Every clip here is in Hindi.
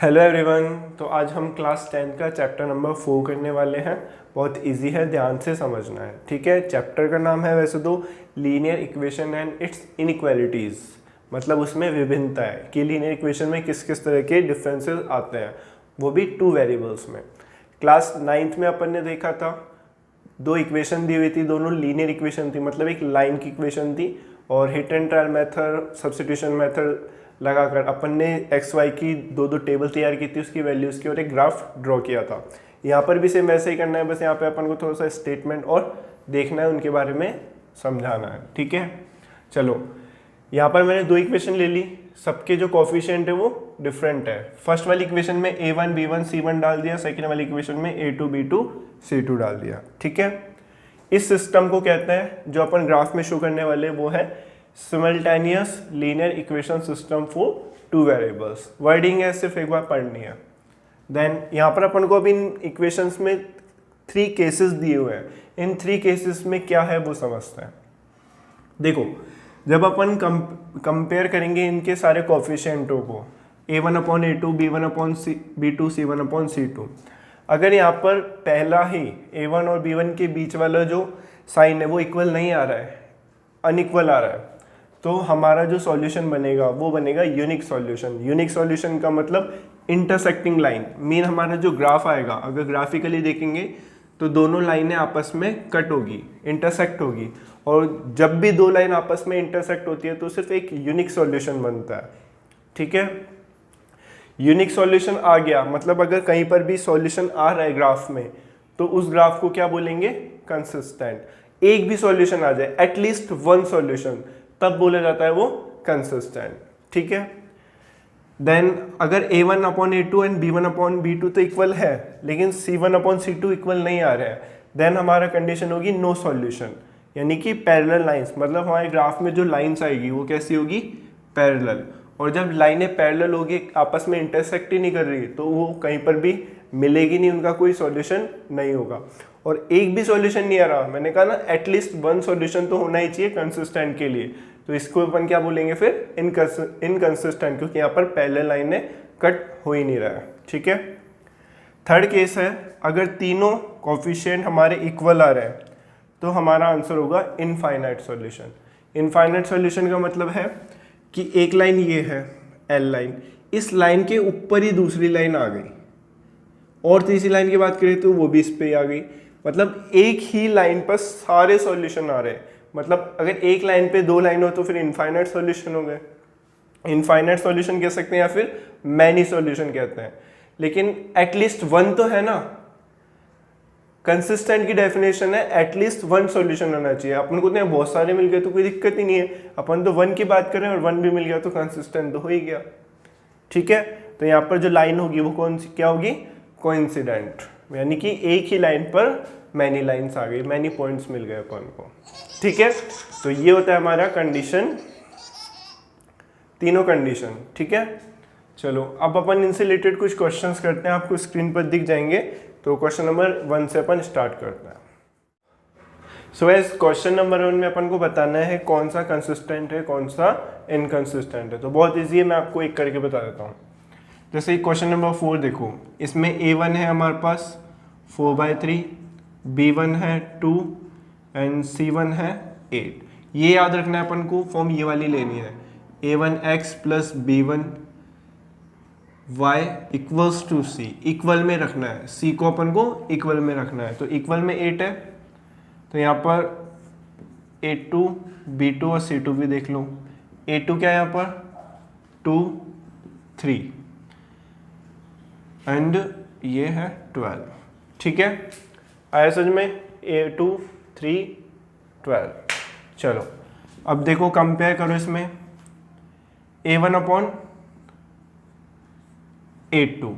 Hello everyone. तो आज हम क्लास 10 का चैप्टर नंबर 4 करने वाले हैं। बहुत इजी है, ध्यान से समझना है, ठीक है। चैप्टर का नाम है वैसे तो linear equation and it's inequalities, मतलब उसमें विभिन्नता है कि लीनियर इक्वेशन में किस किस तरह के डिफरेंसेस आते हैं, वो भी 2 वेरिएबल्स में। क्लास 9th में अपन ने देखा था, 2 इक्वेशन दी हुई थी, दोनों लीनियर इक्वेशन थी, मतलब एक लाइन की इक्वेशन थी और hit and trial method, substitution method लगाकर अपन ने एक्स वाई की दो टेबल तैयार की थी, उसकी वैल्यूज़ की, और एक ग्राफ ड्रॉ किया था। यहाँ पर भी सेम वैसे ही करना है, बस यहाँ पे अपन को थोड़ा सा स्टेटमेंट और देखना है, उनके बारे में समझाना है, ठीक है। चलो, यहाँ पर मैंने 2 इक्वेशन ले ली, सबके जो कोफिशिएंट है वो डिफरेंट है। फर्स्ट वाली इक्वेशन में a1 b1 c1 डाल दिया, सेकेंड वाली इक्वेशन में a2 b2 c2 डाल दिया, ठीक है। इस सिस्टम को कहते हैं, जो अपन ग्राफ में शो करने वाले, वो है simultaneous linear equation system for 2 variables. Wording है, सिर्फ एक बार पढ़नी है। देन यहाँ पर अपन को अभी इन इक्वेशंस में 3 केसेस दिए हुए हैं, इन 3 केसेस में क्या है वो समझते हैं। देखो, जब अपन कंपेयर करेंगे इनके सारे कोफिशिएंटों को, a1/a2 b1/b2 c1/c2, अगर यहाँ पर पहला ही a1 और b1 के बीच वाला जो साइन है वो इक्वल नहीं आ रहा है, अनइक्वल आ रहा है, तो हमारा जो सॉल्यूशन बनेगा वो बनेगा यूनिक सॉल्यूशन। यूनिक सॉल्यूशन का मतलब इंटरसेक्टिंग लाइन, मीन हमारा जो ग्राफ आएगा, अगर ग्राफिकली देखेंगे तो दोनों लाइनें आपस में कट होगी, इंटरसेक्ट होगी, और जब भी 2 लाइन आपस में इंटरसेक्ट होती है तो सिर्फ एक यूनिक सॉल्यूशन बनता है, ठीक है। यूनिक सॉल्यूशन आ गया, मतलब अगर कहीं पर भी सॉल्यूशन आ रहा है ग्राफ में, तो उस ग्राफ को क्या बोलेंगे? कंसिस्टेंट। एक भी सॉल्यूशन आ जाए, एटलीस्ट 1 सॉल्यूशन, तब बोला जाता है वो कंसिस्टेंट, ठीक है। देन अगर a1/a2 एंड b1/b2 तो इक्वल है, लेकिन c1/c2 इक्वल नहीं आ रहा है, देन हमारा कंडीशन होगी नो सॉल्यूशन, यानी कि पैरेलल लाइंस, मतलब हमारे ग्राफ में जो लाइंस आएगी वो कैसी होगी? पैरेलल। और जब लाइनें पैरेलल होगी, आपस में इंटरसेक्ट ही नहीं कर रही, तो वो कहीं पर भी मिलेगी नहीं, उनका कोई सॉल्यूशन नहीं होगा। और एक भी सॉल्यूशन नहीं आ रहा, मैंने कहा ना, एटलीस्ट 1 सॉल्यूशन तो होना ही चाहिए कंसिस्टेंट के लिए, तो इसको अपन क्या बोलेंगे फिर? इनकंसिस्टेंट, क्योंकि यहाँ पर पैरेलल लाइनें कट हो ही नहीं रहा है, ठीक है। थर्ड केस है, अगर तीनों कोफिशिएंट हमारे इक्वल आ रहे हैं तो हमारा आंसर होगा इनफाइनाइट सॉल्यूशन। इनफाइनाइट सॉल्यूशन का मतलब है कि एक लाइन ये है एल लाइन, इस लाइन के ऊपर ही दूसरी लाइन आ गई, और तीसरी लाइन की बात करें तो वो भी इस पे ही आ गई, मतलब एक ही लाइन पर सारे सॉल्यूशन आ रहे हैं। मतलब अगर एक लाइन पे 2 लाइन हो तो फिर इनफाइनाइट सॉल्यूशन हो गए, इनफाइनाइट सॉल्यूशन कह सकते हैं, या फिर मैनी सॉल्यूशन कहते हैं, लेकिन एटलीस्ट 1 तो है ना। कंसिस्टेंट की डेफिनेशन है एटलीस्ट 1 सॉल्यूशन होना चाहिए। अपन को तो बहुत सारे मिल गए तो कोई दिक्कत ही नहीं है, अपन तो 1 की बात करें और 1 भी मिल गया तो कंसिस्टेंट तो हो ही गया, ठीक है। तो यहाँ पर जो लाइन होगी वो कौन सी, क्या होगी? कोइंसिडेंट, यानी कि एक ही लाइन पर मैनी लाइन्स आ गई, मैनी पॉइंट्स मिल गए अपन को, ठीक है। तो ये होता है हमारा कंडीशन, तीनों कंडीशन, ठीक है। चलो, अब अपन इनसे रिलेटेड कुछ क्वेश्चंस करते हैं, आपको स्क्रीन पर दिख जाएंगे। तो क्वेश्चन नंबर 1 से अपन स्टार्ट करते हैं। सो एज क्वेश्चन नंबर 1 में अपन को बताना है कौन सा कंसिस्टेंट है, कौन सा इनकंसिस्टेंट है। तो बहुत ईजी है, मैं आपको एक करके बता देता हूँ। जैसे क्वेश्चन नंबर 4 देखो, इसमें a1 है हमारे पास 4/3, b1 है 2 एंड c1 है 8। ये याद रखना है अपन को, फॉर्म ये वाली लेनी है, a1x + b1 y equals to c, equal में रखना है, c को अपन को इक्वल में रखना है। तो इक्वल में 8 है, तो यहाँ पर a2 b2 और c2 भी देख लो। a2 क्या है यहाँ पर? 2 3 एंड ये है 12, ठीक है। आया समझ में? a2 3 12। चलो, अब देखो कंपेयर करो इसमें, a1/a2,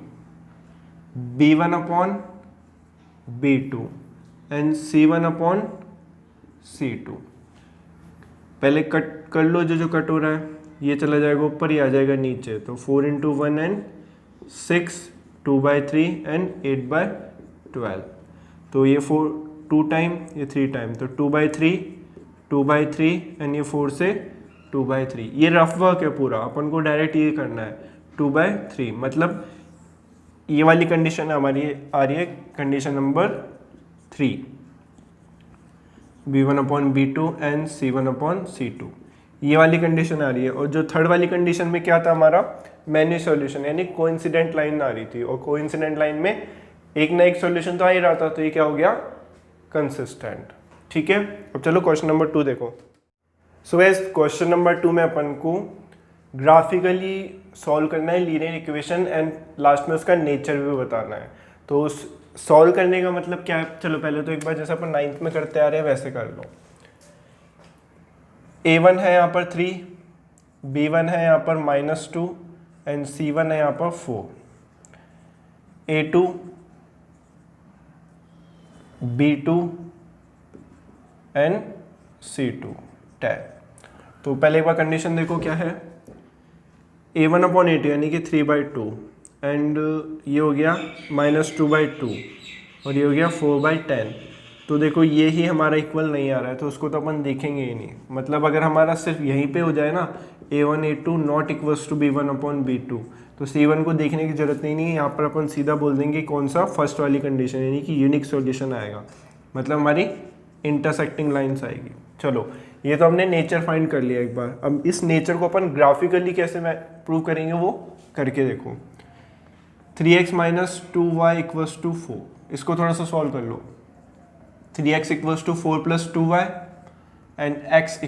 b1/b2 एंड c1/c2। पहले कट कर लो, जो कट हो रहा है ये चला जाएगा ऊपर, ही आ जाएगा नीचे, तो 4 × 1 एंड 6, 2/3 एंड 8/12। तो ये 2 टाइम, ये 3 टाइम, तो 2/3 2/3 एंड ये 4 से 2/3। ये रफ वर्क है पूरा, अपन को डायरेक्ट ये करना है 2/3, मतलब ये वाली कंडीशन हमारी आ रही है condition number 3, B1/B2 and C1/C2, ये वाली कंडीशन आ रही है। और जो थर्ड वाली कंडीशन में क्या था हमारा, मैन्यू सॉल्यूशन यानी कोइंसिडेंट लाइन आ रही थी, और कोइंसिडेंट लाइन में एक ना एक सॉल्यूशन तो आ ही रहा था, तो ये क्या हो गया, कंसिस्टेंट। ठीक है, अब चलो क्वेश्चन नंबर 2 देखो। सो गाइस क्वेश्चन नंबर 2 में अपन को ग्राफिकली सॉल्व करना है लीनियर इक्वेशन एंड लास्ट में उसका नेचर भी बताना है। तो सॉल्व करने का मतलब क्या है, चलो पहले तो एक बार जैसे अपन 9th में करते आ रहे हैं वैसे कर लो। A1 है यहाँ पर 3, B1 है यहाँ पर -2 एंड C1 है यहाँ पर 4, A2 B2 एंड C2 10। तो पहले एक बार कंडीशन देखो क्या है, A1/A2 यानी कि 3/2 एंड ये हो गया -2/2 और ये हो गया 4/10। तो देखो ये ही हमारा इक्वल नहीं आ रहा है, तो उसको तो अपन देखेंगे ही नहीं। मतलब अगर हमारा सिर्फ यहीं पे हो जाए ना, A1/A2 not equals to B1/B2, तो C1 को देखने की जरूरत नहीं है। यहाँ पर अपन सीधा बोल देंगे कौन सा, फर्स्ट वाली कंडीशन यानी कि यूनिक सॉल्यूशन आएगा, मतलब हमारी इंटरसेक्टिंग लाइन्स आएगी। चलो ये तो हमने नेचर फाइंड कर लिया एक बार। अब इस नेचर को अपन ग्राफिकली कैसे प्रूव करेंगे वो करके देखो। 3x - 2y = 4, इसको थोड़ा सा सॉल्व कर लो। 3x = 4 + 2y and x =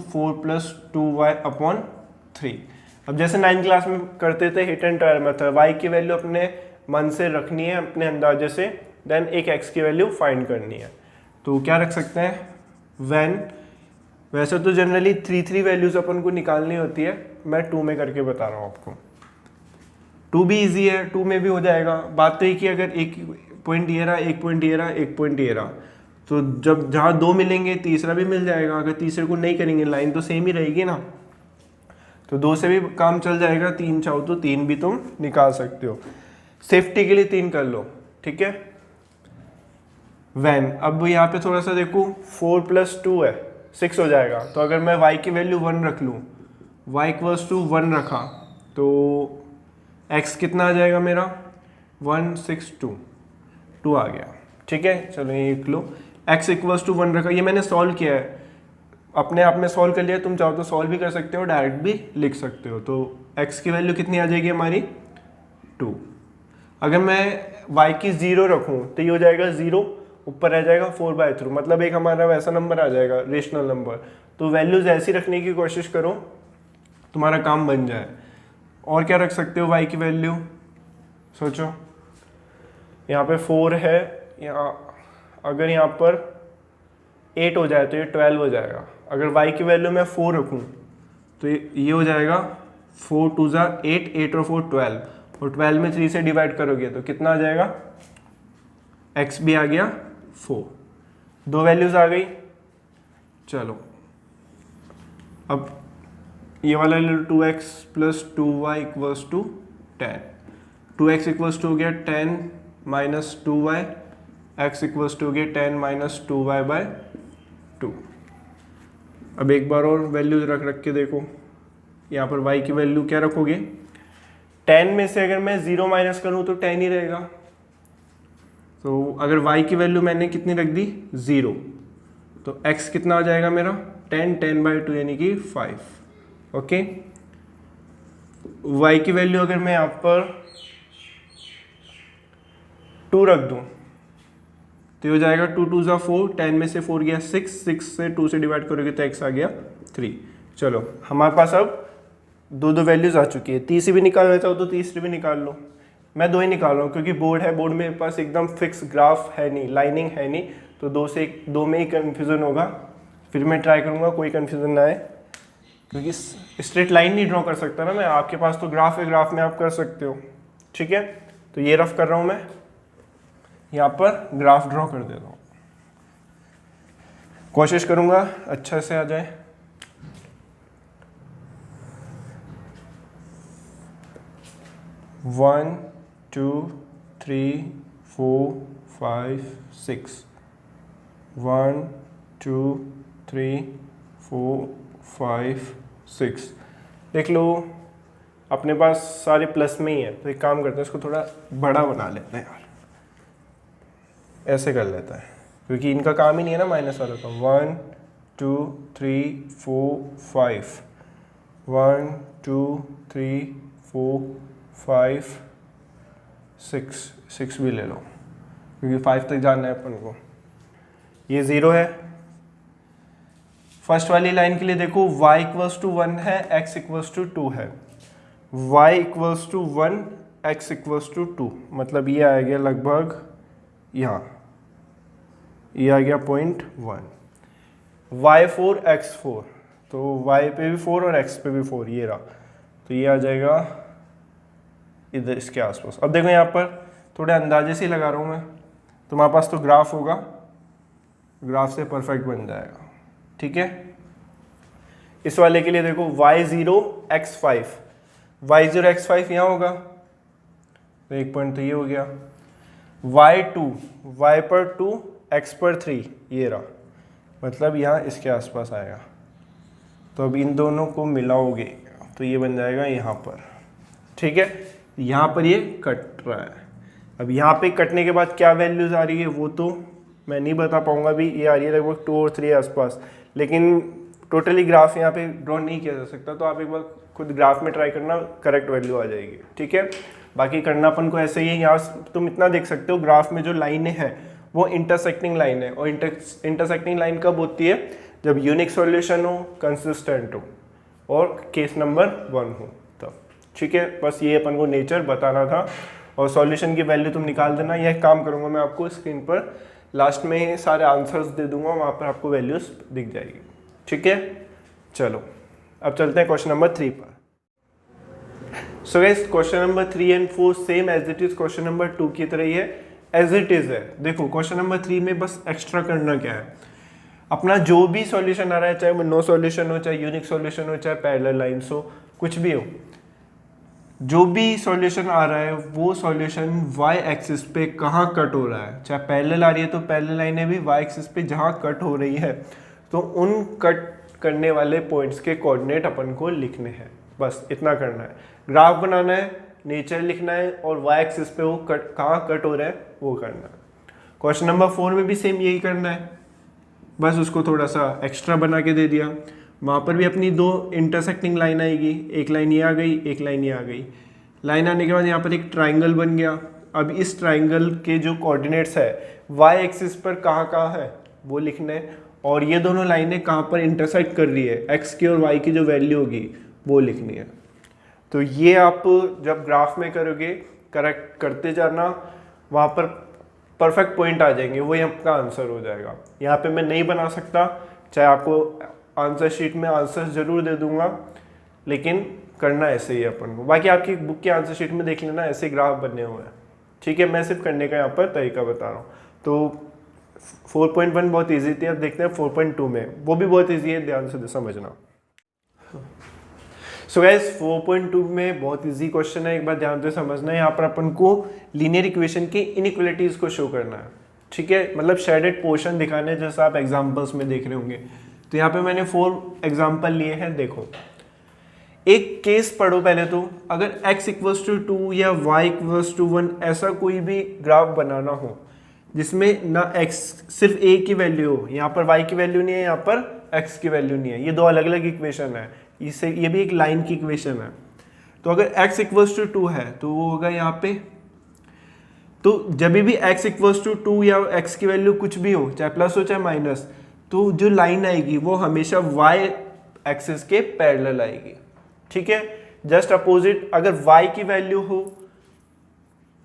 4 + 2y/3। अब जैसे 9th क्लास में करते थे hit and trial method, y की वैल्यू अपने मन से रखनी है अपने अंदाजे से, देन एक x की वैल्यू फाइंड करनी है। तो क्या रख सकते हैं, व्हेन, वैसे तो जनरली 3 वैल्यूज अपन को निकालनी होती है, मैं 2 में करके बता रहा हूँ आपको। 2 भी इजी है, 2 में भी हो जाएगा। बात तो ये कि अगर एक पॉइंट ये रहा, एक पॉइंट ये रहा, एक पॉइंट ये रहा, तो जब जहाँ 2 मिलेंगे तीसरा भी मिल जाएगा। अगर तीसरे को नहीं करेंगे लाइन तो सेम ही रहेगी ना, तो 2 से भी काम चल जाएगा। 3 चाहो तो 3 भी तुम निकाल सकते हो, सेफ्टी के लिए 3 कर लो, ठीक है। वैन, अब यहाँ पे थोड़ा सा देखो, 4 + 2 है 6 हो जाएगा। तो अगर मैं y की वैल्यू 1 रख लूँ, y = 1 रखा, तो x कितना आ जाएगा मेरा, 162 आ गया। ठीक है, चलो ये लिख लो, x = 1 रखा। ये मैंने सॉल्व किया है, अपने आप में सॉल्व कर लिया। तुम चाहो तो सॉल्व भी कर सकते हो, डायरेक्ट भी लिख सकते हो। तो x की वैल्यू कितनी आ जाएगी हमारी, 2। अगर मैं y की 0 रखूँ तो ये हो जाएगा 0, ऊपर रह जाएगा 4/3, मतलब एक हमारा वैसा नंबर आ जाएगा, रेशनल नंबर। तो वैल्यूज ऐसी रखने की कोशिश करो, तुम्हारा काम बन जाए। और क्या रख सकते हो y की वैल्यू, सोचो। यहाँ पे 4 है, यहाँ अगर यहाँ पर 8 हो जाए तो ये 12 हो जाएगा। अगर y की वैल्यू मैं 4 रखूँ तो ये हो जाएगा 4 × 2 = 8, 8 और 4 12, और 12 में 3 से डिवाइड करोगे तो कितना आ जाएगा, x भी आ गया 4, 2 वैल्यूज आ गई। चलो अब ये वाला ले लो, 2x + 2y = 10। 2x = हो गया 10 - 2y, x = हो गया 10 - 2y/2। अब एक बार और वैल्यूज रख के देखो। यहाँ पर y की वैल्यू क्या रखोगे, 10 में से अगर मैं 0 माइनस करूँ तो 10 ही रहेगा। तो अगर y की वैल्यू मैंने कितनी रख दी, 0, तो x कितना आ जाएगा मेरा, 10/2 यानी कि 5। ओके, y की वैल्यू अगर मैं यहाँ पर 2 रख दूँ तो हो जाएगा 2 × 2 = 4, 10 में से 4 गया 6, 6 से 2 से डिवाइड करोगे तो x आ गया 3। चलो हमारे पास अब 2 वैल्यूज आ चुकी है। तीसरी भी निकाल लेता हो तो तीसरी भी निकाल लो। मैं 2 ही निकाल रहा हूँ क्योंकि बोर्ड है, बोर्ड में पास एकदम फिक्स ग्राफ है नहीं, लाइनिंग है नहीं, तो 2 में ही कन्फ्यूज़न होगा। फिर मैं ट्राई करूँगा कोई कन्फ्यूज़न ना आए, क्योंकि स्ट्रेट लाइन नहीं ड्रॉ कर सकता ना मैं। आपके पास तो ग्राफ है, ग्राफ में आप कर सकते हो। ठीक है, तो ये रफ कर रहा हूँ मैं, यहाँ पर ग्राफ ड्रॉ कर देता हूँ, कोशिश करूँगा अच्छा से आ जाए। वन 2 3 4 5 6, 1 2 3 4 5 6, देख लो अपने पास सारे प्लस में ही है, तो एक काम करते हैं इसको थोड़ा बड़ा बना लेते हैं यार, ऐसे कर लेता है क्योंकि इनका काम ही नहीं है ना माइनस वाला का। 1 2 3 4 5, 1 2 3 4 5 6 भी ले लो क्योंकि 5 तक जाना है अपन को। ये 0 है। फर्स्ट वाली लाइन के लिए देखो y इक्वल्स टू 1 है, x इक्वल्स टू 2 है। y equals to 1, x equals to 2, मतलब ये आ गया लगभग यहाँ, ये आ गया 0.1। y4 x4, तो y पे भी 4 और x पे भी 4, ये रहा, तो ये आ जाएगा इधर इसके आसपास। अब देखो यहाँ पर थोड़े अंदाजे से ही लगा रहा हूँ मैं, तुम्हारे पास तो ग्राफ होगा, ग्राफ से परफेक्ट बन जाएगा। ठीक है, इस वाले के लिए देखो y0 x5, y0 x5 यहाँ होगा, तो एक पॉइंट तो ये हो गया। y2, y पर 2 x पर 3, ये रहा, मतलब यहाँ इसके आसपास आएगा। तो अब इन दोनों को मिलाओगे तो ये बन जाएगा यहाँ पर। ठीक है, यहाँ पर ये कट रहा है। अब यहाँ पे कटने के बाद क्या वैल्यूज आ रही है वो तो मैं नहीं बता पाऊंगा अभी, ये आ रही है लगभग 2 और 3 आसपास, लेकिन टोटली ग्राफ यहाँ पे ड्रॉ नहीं किया जा सकता, तो आप एक बार खुद ग्राफ में ट्राई करना, करेक्ट वैल्यू आ जाएगी। ठीक है, बाकी करना अपन को ऐसे ही है। यहाँ तुम इतना देख सकते हो ग्राफ में जो लाइनें हैं वो इंटरसेक्टिंग लाइन है, और इंटरसेक्टिंग लाइन कब होती है? जब यूनिक सॉल्यूशन हो, कंसिस्टेंट हो और केस नंबर 1 हो तब। ठीक है, बस ये अपन को नेचर बताना था, और सॉल्यूशन की वैल्यू तुम निकाल देना। यह काम करूँगा मैं आपको स्क्रीन पर, लास्ट में सारे आंसर्स दे दूंगा, वहाँ पर आपको वैल्यूज दिख जाएगी। ठीक है, चलो अब चलते हैं क्वेश्चन नंबर 3 पर। So guys question number 3 and 4 same as it is question number 2 की तरह ही है, एज इट इज है। देखो क्वेश्चन नंबर 3 में बस एक्स्ट्रा करना क्या है, अपना जो भी सॉल्यूशन आ रहा है, चाहे वो नो सॉल्यूशन हो, चाहे यूनिक सॉल्यूशन हो, चाहे पैरेलल लाइंस हो, कुछ भी हो, जो भी सॉल्यूशन आ रहा है वो सॉल्यूशन y एक्सिस पे कहाँ कट हो रहा है। चाहे पैरेलल आ रही है तो पैरेलल लाइनें भी y एक्सिस पे जहाँ कट हो रही है, तो उन कट करने वाले पॉइंट्स के कोऑर्डिनेट अपन को लिखने हैं। बस इतना करना है, ग्राफ बनाना है, नेचर लिखना है, और y एक्सिस पे वो कट कहाँ कट हो रहा है वो करना है। क्वेश्चन नंबर 4 में भी सेम यही करना है, बस उसको थोड़ा सा एक्स्ट्रा बना के दे दिया। वहाँ पर भी अपनी 2 इंटरसेक्टिंग लाइन आएगी, एक लाइन ये आ गई, एक लाइन ये आ गई। लाइन आने के बाद यहाँ पर एक ट्राइंगल बन गया। अब इस ट्राइंगल के जो कोऑर्डिनेट्स है y एक्सिस पर कहाँ कहाँ है वो लिखना है, और ये दोनों लाइनें कहाँ पर इंटरसेक्ट कर रही है, x की और y की जो वैल्यू होगी वो लिखनी है। तो ये आप जब ग्राफ में करोगे, करेक्ट करते जाना, वहाँ पर परफेक्ट पॉइंट आ जाएंगे, वही आपका आंसर हो जाएगा। यहाँ पे मैं नहीं बना सकता, चाहे आपको आंसर शीट में आंसर जरूर दे दूंगा, लेकिन करना ऐसे ही अपन को। बाकी आपकी बुक के आंसर शीट में देख लेना, ऐसे ग्राफ बने हुए हैं। ठीक है, मैं सिर्फ करने का यहाँ पर तरीका बता रहा हूँ। तो 4.1 बहुत ईजी थी, अब देखते हैं 4.2 में, वो भी बहुत ईजी है, ध्यान से समझना। सो गाइस 4.2 में बहुत इजी क्वेश्चन है, एक बार ध्यान से समझना है। यहाँ पर अपन को लीनियर इक्वेशन की इनइक्वालिटीज को शो करना है। ठीक है, मतलब शेडेड पोर्शन दिखाने हैं, जैसा आप एग्जांपल्स में देख रहे होंगे। तो यहाँ पे मैंने 4 एग्जांपल लिए हैं। देखो एक केस पढ़ो पहले, तो अगर x इक्वल्स टू 2 या y इक्वल्स टू 1 ऐसा कोई भी ग्राफ बनाना हो जिसमें ना x सिर्फ a की वैल्यू हो, यहाँ पर y की वैल्यू नहीं है, यहाँ पर x की वैल्यू नहीं है, ये 2 अलग अलग इक्वेशन है, इससे ये भी एक लाइन की इक्वेशन है। तो अगर x इक्वल्स टू 2 है तो वो होगा यहाँ पे, तो जब भी x इक्वल्स टू 2 या x की वैल्यू कुछ भी हो, चाहे प्लस हो चाहे माइनस, तो जो लाइन आएगी वो हमेशा y एक्सिस के पैरेलल आएगी। ठीक है, जस्ट अपोजिट अगर y की वैल्यू हो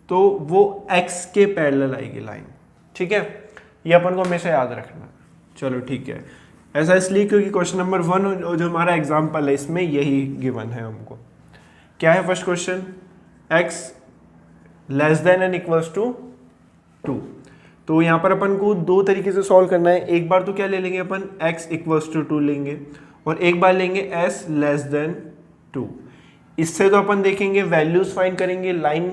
तो वो x के पैरेलल आएगी लाइन। ठीक है, ये अपन को हमेशा याद रखना। चलो ठीक है, ऐसा इसलिए क्योंकि क्वेश्चन नंबर 1 जो हमारा एग्जाम्पल है इसमें यही गिवन है हमको। क्या है first question, x less than and equals to 2। तो यहाँ पर अपन को 2 तरीके से सॉल्व करना है। एक बार तो क्या ले लेंगे अपन, x इक्वल्स टू 2 लेंगे, और एक बार लेंगे s लेस देन 2। इससे तो अपन देखेंगे वैल्यूज फाइंड करेंगे, लाइन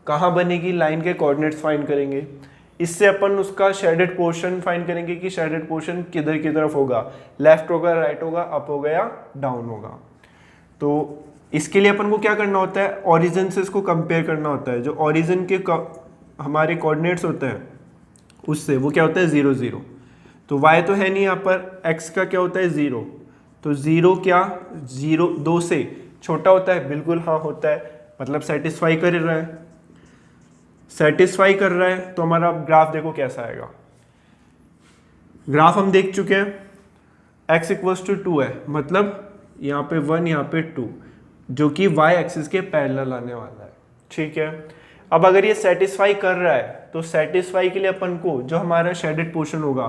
कहाँ बनेगी, लाइन के कोऑर्डिनेट्स फाइंड करेंगे। इससे अपन उसका शेडेड पोर्शन फाइंड करेंगे कि शेडेड पोर्शन किधर की तरफ होगा, लेफ्ट होगा, राइट होगा, अप होगा या डाउन होगा। तो इसके लिए अपन को क्या करना होता है, ओरिजिन से इसको कंपेयर करना होता है। जो ओरिजिन के हमारे कोऑर्डिनेट्स होते हैं उससे वो क्या होता है 0 0। तो y तो है नहीं यहाँ पर, x का क्या होता है 0, तो 0 क्या 0 2 से छोटा होता है, बिल्कुल हाँ होता है, मतलब सेटिस्फाई कर रहा है, सेटिस्फाई कर रहा है। तो हमारा ग्राफ देखो कैसा आएगा। ग्राफ हम देख चुके हैं, x इक्वल्स टू 2 है, मतलब यहाँ पे 1 यहाँ पे 2, जो कि y एक्सिस के पैरेलल आने वाला है। ठीक है, अब अगर ये सेटिस्फाई कर रहा है तो सेटिस्फाई के लिए अपन को जो हमारा शेडेड पोर्शन होगा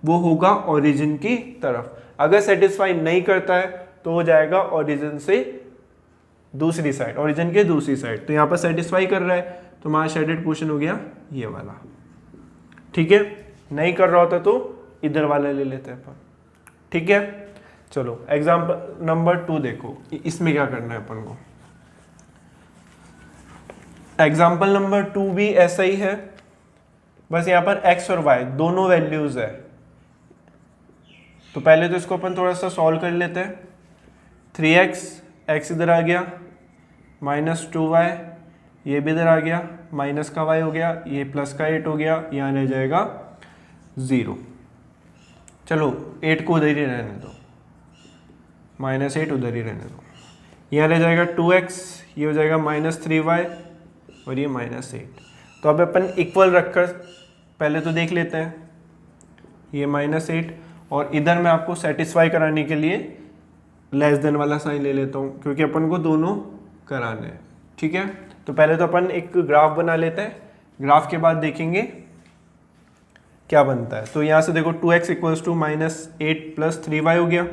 वो होगा ओरिजिन की तरफ। अगर सेटिस्फाई नहीं करता है तो हो जाएगा ओरिजिन से दूसरी साइड, ओरिजिन के दूसरी साइड। तो यहाँ पर सेटिस्फाई कर रहा है तो हमारा शेडेड पोर्शन हो गया ये वाला। ठीक है, नहीं कर रहा होता तो इधर वाला ले लेते हैं अपन। ठीक है, चलो एग्जाम्पल नंबर 2 देखो, इसमें क्या करना है अपन को। एग्जाम्पल नंबर 2 भी ऐसा ही है, बस यहाँ पर x और y दोनों वैल्यूज है। तो पहले तो इसको अपन थोड़ा सा सॉल्व कर लेते हैं। 3x, x इधर आ गया, -2y ये भी इधर आ गया, माइनस का y हो गया, ये प्लस का 8 हो गया, यहाँ रह जाएगा 0। चलो 8 को उधर ही रहने दो, -8 उधर ही रहने दो, यहाँ रह जाएगा 2x, ये हो जाएगा -3y और ये -8। तो अब अपन इक्वल रखकर पहले तो देख लेते हैं, ये -8 और इधर मैं आपको सेटिस्फाई कराने के लिए लेस देन वाला साइन ले लेता हूँ, क्योंकि अपन को दोनों कराने हैं। ठीक है, तो पहले तो अपन एक ग्राफ बना लेते हैं, ग्राफ के बाद देखेंगे क्या बनता है। तो यहाँ से देखो 2x इक्वल्स टू -8 + 3y हो गया,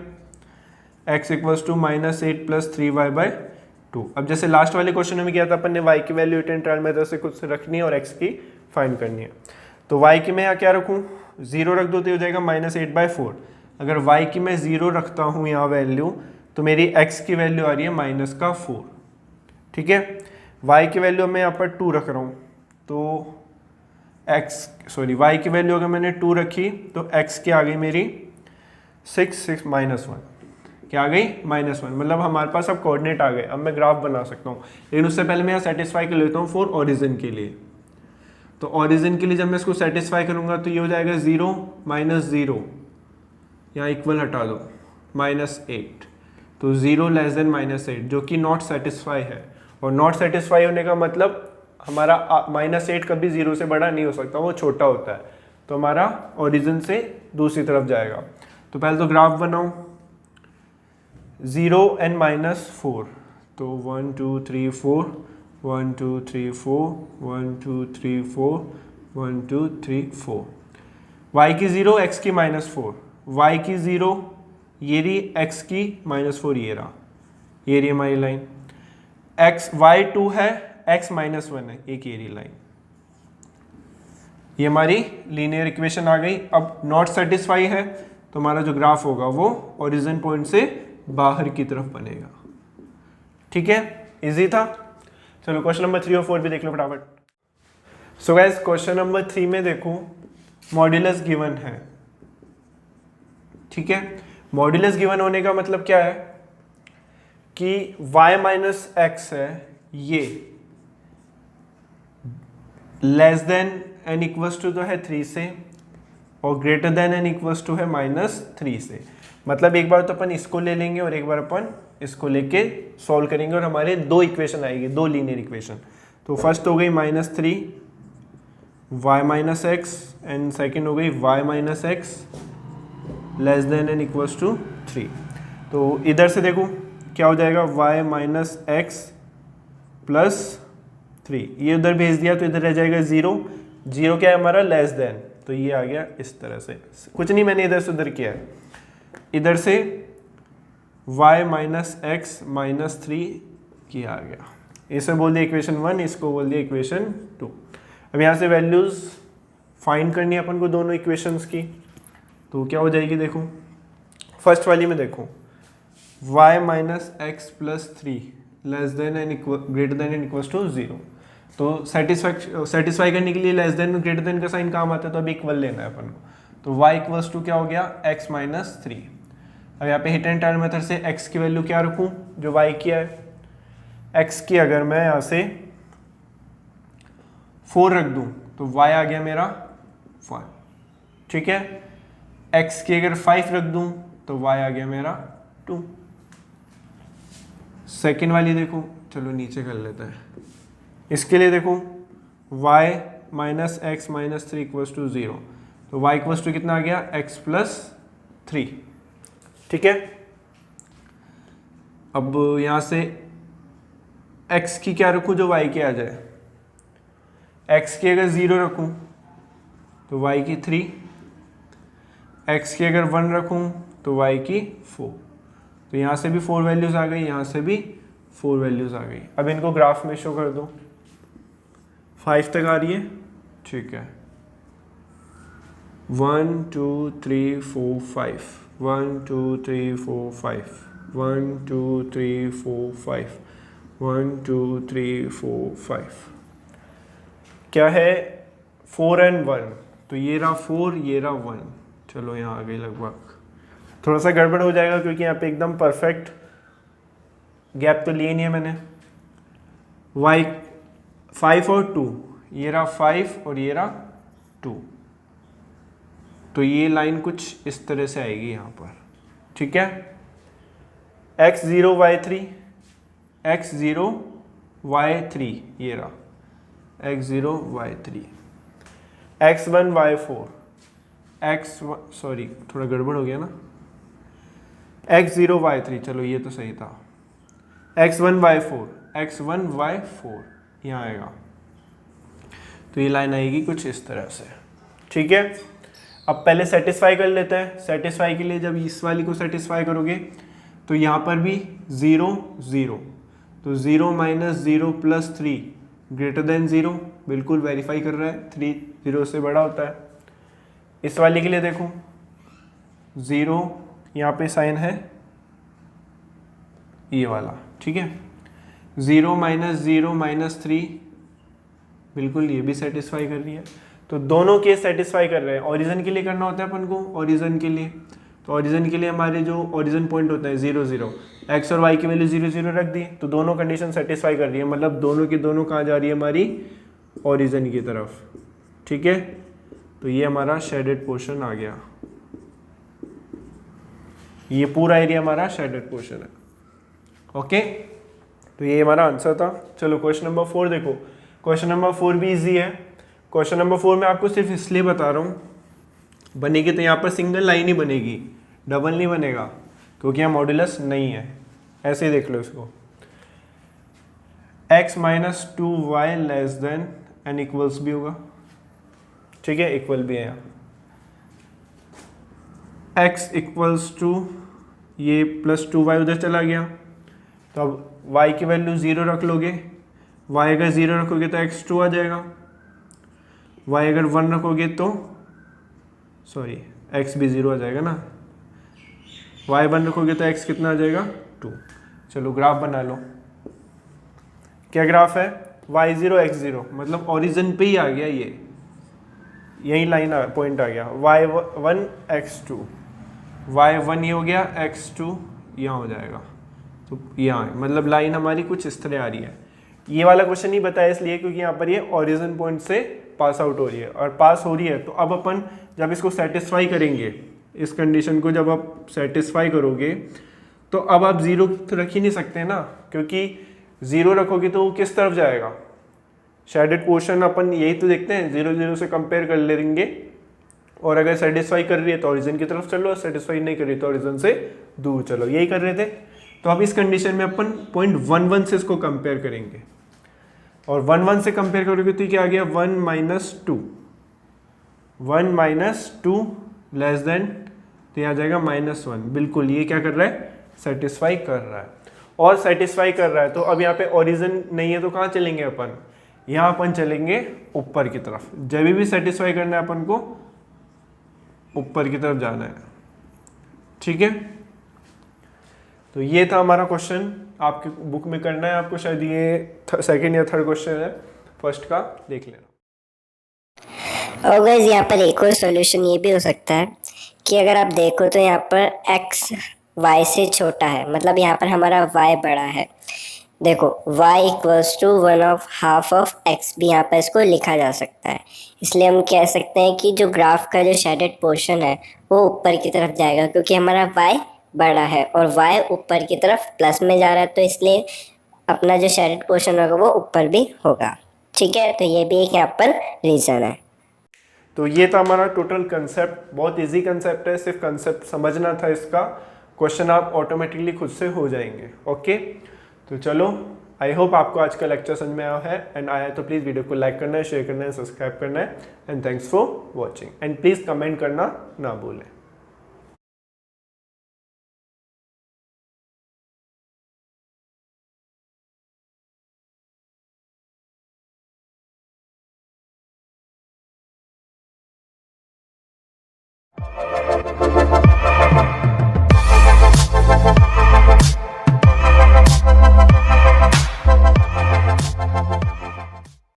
x इक्वल्स टू -8 + 3y/2। अब जैसे लास्ट वाले क्वेश्चन में किया था अपन ने, y की value hit and trial method से कुछ रखनी है और x की फाइंड करनी है। तो y की मैं यहाँ क्या रखूँ, 0 रख दो तो हो जाएगा -8/4। अगर y की मैं 0 रखता हूँ यहाँ वैल्यू, तो मेरी x की वैल्यू आ रही है -4। ठीक है, y की वैल्यू मैं यहाँ पर 2 रख रहा हूँ, तो y की वैल्यू अगर मैंने 2 रखी तो x की आ गई मेरी 6 -1, क्या आ गई -1, मतलब हमारे पास अब कोऑर्डिनेट आ गए। अब मैं ग्राफ बना सकता हूँ, लेकिन उससे पहले मैं यहाँ सेटिस्फाई कर लेता हूँ फॉर ओरिजिन के लिए। तो ओरिजिन के लिए जब मैं इसको सेटिस्फाई करूँगा तो ये हो जाएगा 0 -0, यहाँ इक्वल हटा दो, -8, तो 0 लेस देन -8 जो कि नॉट सेटिस्फाई है। और नॉट सेटिस्फाई होने का मतलब हमारा -8 कभी 0 से बड़ा नहीं हो सकता, वो छोटा होता है। तो हमारा ओरिजिन से दूसरी तरफ जाएगा। तो पहले तो ग्राफ बनाओ, 0 and -4, तो 1 2 3 4 1 2 3 4 1 2 3 4 1 2 3 4, y की 0 x की -4, y की 0 ये रही, x की -4 ये रहा, ये रही हमारी लाइन। y2 है, x -1 है, एक ये रही लाइन। ये हमारी लीनियर इक्वेशन आ गई। अब नॉट सेटिस्फाई है तो हमारा जो ग्राफ होगा वो ओरिजिन पॉइंट से बाहर की तरफ बनेगा। ठीक है, इजी था। चलो क्वेश्चन नंबर 3 और 4 भी देख लो फटाफट। सो गाइस क्वेश्चन नंबर 3 में देखो मॉड्यूलस गिवन है। ठीक है, मॉड्यूलस गिवन होने का मतलब क्या है कि y - x है, ये less than n equals to तो है 3 से और greater than n equals to है -3 से। मतलब एक बार तो अपन इसको ले लेंगे और एक बार अपन इसको लेके सॉल्व करेंगे और हमारे दो इक्वेशन आएगी, दो लीनियर इक्वेशन। तो फर्स्ट हो गई -3 y - x एंड सेकेंड हो गई y - x less than n equals to 3। तो इधर से देखो क्या हो जाएगा, y - x प्लस 3, ये उधर भेज दिया तो इधर रह जाएगा 0। 0 क्या है हमारा, लेस देन, तो ये आ गया इस तरह से। कुछ नहीं मैंने इधर से उधर किया है, इधर से y - x -3 किया आ गया। इसे बोल दिया इक्वेशन 1, इसको बोल दिया इक्वेशन 2। अब यहाँ से वैल्यूज फाइंड करनी है अपन को दोनों इक्वेशंस की। तो क्या हो जाएगी, देखो फर्स्ट वाली में देखो y - x plus 3 less than n greater than n equals to 0। तो सेटिस्फाई करने के लिए लेस देन ग्रेटर देन का साइन काम आता है, तो अब इक्वल लेना है अपन को। तो y इक्वल्स टू क्या हो गया, x - 3। अब यहाँ पे हिट एंड टर्न मेथड से x की वैल्यू क्या रखूँ, जो y की है x की अगर मैं यहाँ से 4 रख दूं तो y आ गया मेरा 1, ठीक है। x की अगर 5 रख दूं तो y आ गया मेरा 2। सेकेंड वाली देखो, चलो नीचे कर लेते हैं। इसके लिए देखो y minus x minus 3 equals to 0, तो y इक्वल्स टू कितना आ गया x प्लस 3, ठीक है। अब यहाँ से x की क्या रखूँ जो y की आ जाए, x की अगर 0 रखूँ तो y की 3, x की अगर 1 रखूँ तो y की 4, तो यहाँ से भी 4 वैल्यूज़ आ गई, यहाँ से भी 4 वैल्यूज़ आ गई। अब इनको ग्राफ में शो कर दो, 5 तक आ रही है, ठीक है। 1 2 3 4 5, 1 2 3 4 5, 1 2 3 4 5, 1 2 3 4 5, क्या है 4 and 1, तो ये रहा 4, ये रहा 1, चलो यहाँ आ गई लगभग। थोड़ा सा गड़बड़ हो जाएगा क्योंकि यहाँ पे एकदम परफेक्ट गैप तो लिए नहीं है मैंने। y 5 और 2, ये रहा 5 और ये रहा 2, तो ये लाइन कुछ इस तरह से आएगी यहाँ पर, ठीक है। x0 y3, x0 y3, ये रहा x0 y3, x1 y4, x1 sorry थोड़ा गड़बड़ हो गया ना, x0 y3, चलो ये तो सही था, x1 y4, x1 y4 यहाँ आएगा, तो ये लाइन आएगी कुछ इस तरह से, ठीक है। अब पहले सेटिस्फाई कर लेते हैं। सेटिस्फाई के लिए जब इस वाली को सेटिस्फाई करोगे तो यहाँ पर भी 0 0, तो 0 माइनस 0 प्लस 3 ग्रेटर देन 0, बिल्कुल वेरीफाई कर रहा है, 3 0 से बड़ा होता है। इस वाली के लिए देखो 0, यहाँ पे साइन है ये वाला, ठीक है। 0 माइनस 0 माइनस 3, बिल्कुल ये भी सेटिस्फाई कर रही है, तो दोनों केस सेटिस्फाई कर रहे हैं। ओरिजिन के लिए करना होता है अपन को, ओरिजिन के लिए, तो ओरिजिन के लिए हमारे जो ओरिजिन पॉइंट होता है 0 0, एक्स और वाई की वैल्यू 0 0 रख दी, तो दोनों कंडीशन सेटिस्फाई कर रही है, मतलब दोनों की दोनों कहाँ जा रही है हमारी ओरिजिन की तरफ, ठीक है। तो ये हमारा शेडेड पोर्शन आ गया, ये पूरा एरिया हमारा शेडेड पोर्शन है, ओके। तो ये हमारा आंसर था। चलो क्वेश्चन नंबर 4 देखो। क्वेश्चन नंबर 4 भी इजी है। क्वेश्चन नंबर 4 में आपको सिर्फ इसलिए बता रहा हूँ, बनेगी तो यहाँ पर सिंगल लाइन ही बनेगी, डबल नहीं बनेगा, क्योंकि यहाँ मॉड्यूलस नहीं है। ऐसे ही देख लो इसको, x minus 2y less than n equals भी होगा, ठीक है, इक्वल भी है यहाँ। x इक्वल्स टू ये प्लस 2y उधर चला गया, तो अब y की वैल्यू 0 रख लोगे, y अगर 0 रखोगे तो x 2 आ जाएगा, y अगर 1 रखोगे तो सॉरी x भी 0 आ जाएगा ना, y 1 रखोगे तो x कितना आ जाएगा 2। चलो ग्राफ बना लो। क्या ग्राफ है, y0 x0, मतलब ओरिजिन पे ही आ गया, ये यही लाइन पॉइंट आ गया, y1 x2, y1 ये हो गया, x2 यहाँ हो जाएगा, तो यहाँ मतलब लाइन हमारी कुछ इस तरह आ रही है। ये वाला क्वेश्चन नहीं बताया इसलिए क्योंकि यहाँ पर ये ओरिजिन पॉइंट से पास आउट हो रही है, और पास हो रही है तो अब अपन जब इसको सेटिस्फाई करेंगे, इस कंडीशन को जब आप सेटिस्फाई करोगे तो अब आप 0 तो रख ही नहीं सकते ना, क्योंकि 0 रखोगे तो वो किस तरफ जाएगा, शेडेड पोर्शन अपन यही तो देखते हैं, 0 0 से कंपेयर कर लेंगे, और अगर सेटिस्फाई कर रही है तो ओरिजिन की तरफ चलो, सेटिस्फाई नहीं कर रही तो ओरिजिन से दूर चलो, यही कर रहे थे। तो अब इस कंडीशन में अपन पॉइंट 1 1 से इसको कंपेयर करेंगे, और 1 1 से कंपेयर करोगे तो क्या आ गया 1 माइनस 2, 1 माइनस 2 लेस देन, तो यहाँ आ जाएगा -1, बिल्कुल ये क्या कर रहा है, सेटिस्फाई कर रहा है, और सेटिस्फाई कर रहा है। तो अब यहाँ पे ओरिजिन नहीं है तो कहाँ चलेंगे अपन, यहाँ अपन चलेंगे ऊपर की तरफ, जब भी सेटिस्फाई करना है अपन को ऊपर की तरफ जाना है, ठीक है। तो ये था हमारा क्वेश्चन, आपके बुक में करना है आपको, शायद ये सेकंड या थर्ड क्वेश्चन है, फर्स्ट का देख लेना। और गाइस यहाँ पर एक और सॉल्यूशन ये भी हो सकता है कि अगर आप देखो तो यहाँ पर x y से छोटा है, मतलब यहाँ पर हमारा y बड़ा है, देखो y इक्वल्स टू 1/2 भी यहाँ पर इसको लिखा जा सकता है। इसलिए हम कह सकते हैं कि जो ग्राफ का जो शेडेड पोर्शन है वो ऊपर की तरफ जाएगा, क्योंकि हमारा y बड़ा है और y ऊपर की तरफ प्लस में जा रहा है, तो इसलिए अपना जो शेडेड पोर्शन होगा वो ऊपर भी होगा। ठीक है, तो ये भी एक यहाँ पर रीज़न है। तो ये था हमारा टोटल कंसेप्ट। बहुत इजी कंसेप्ट है, सिर्फ कंसेप्ट समझना था इसका। क्वेश्चन आप ऑटोमेटिकली खुद से हो जाएंगे। ओके, तो चलो, आई होप आपको आज का लेक्चर समझ में आया है। एंड आया तो प्लीज़ वीडियो को लाइक करना है, शेयर करना है, सब्सक्राइब करना है। And thanks for watching. And please comment करना ना भूलें।